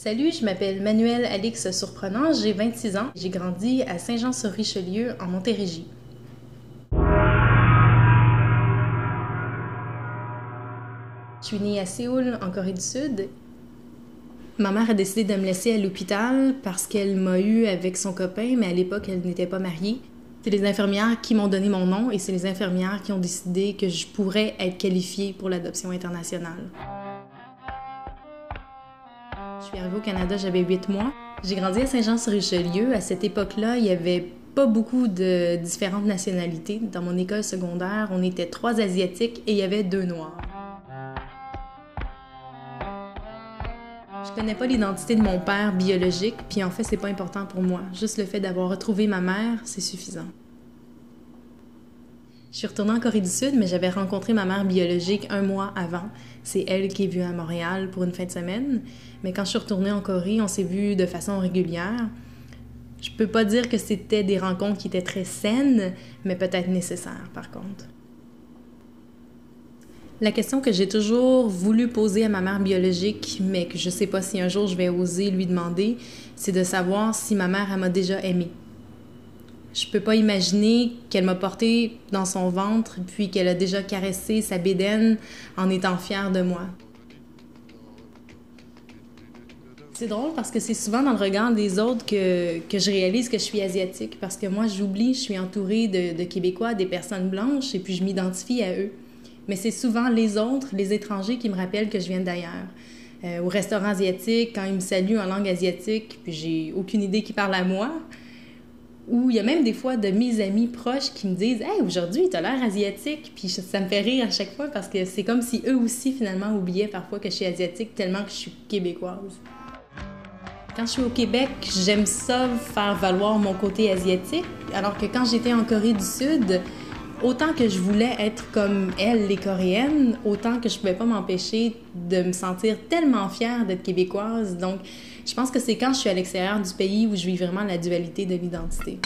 Salut, je m'appelle Manuelle Alix Surprenant, j'ai 26 ans. J'ai grandi à Saint-Jean-sur-Richelieu, en Montérégie. Je suis née à Séoul, en Corée du Sud. Ma mère a décidé de me laisser à l'hôpital parce qu'elle m'a eu avec son copain, mais à l'époque, elle n'était pas mariée. C'est les infirmières qui m'ont donné mon nom et c'est les infirmières qui ont décidé que je pourrais être qualifiée pour l'adoption internationale. Je suis arrivée au Canada, j'avais 8 mois. J'ai grandi à Saint-Jean-sur-Richelieu. À cette époque-là, il n'y avait pas beaucoup de différentes nationalités. Dans mon école secondaire, on était 3 Asiatiques et il y avait 2 Noirs. Je connais pas l'identité de mon père biologique, puis en fait, c'est pas important pour moi. Juste le fait d'avoir retrouvé ma mère, c'est suffisant. Je suis retournée en Corée du Sud, mais j'avais rencontré ma mère biologique 1 mois avant. C'est elle qui est venue à Montréal pour une fin de semaine. Mais quand je suis retournée en Corée, on s'est vus de façon régulière. Je peux pas dire que c'était des rencontres qui étaient très saines, mais peut-être nécessaires par contre. La question que j'ai toujours voulu poser à ma mère biologique, mais que je sais pas si un jour je vais oser lui demander, c'est de savoir si ma mère elle m'a déjà aimée. Je peux pas imaginer qu'elle m'a portée dans son ventre puis qu'elle a déjà caressé sa bédaine en étant fière de moi. C'est drôle parce que c'est souvent dans le regard des autres que je réalise que je suis asiatique parce que moi, j'oublie, je suis entourée de Québécois, des personnes blanches et puis je m'identifie à eux. Mais c'est souvent les autres, les étrangers qui me rappellent que je viens d'ailleurs. Au restaurant asiatique, quand ils me saluent en langue asiatique puis j'ai aucune idée qui parle à moi, ou il y a même des fois de mes amis proches qui me disent « Hey, aujourd'hui, t'as l'air asiatique », puis ça me fait rire à chaque fois parce que c'est comme si eux aussi, finalement, oubliaient parfois que je suis asiatique tellement que je suis québécoise. Quand je suis au Québec, j'aime ça faire valoir mon côté asiatique, alors que quand j'étais en Corée du Sud, autant que je voulais être comme elles, les Coréennes, autant que je pouvais pas m'empêcher de me sentir tellement fière d'être québécoise. Donc, je pense que c'est quand je suis à l'extérieur du pays où je vis vraiment la dualité de l'identité.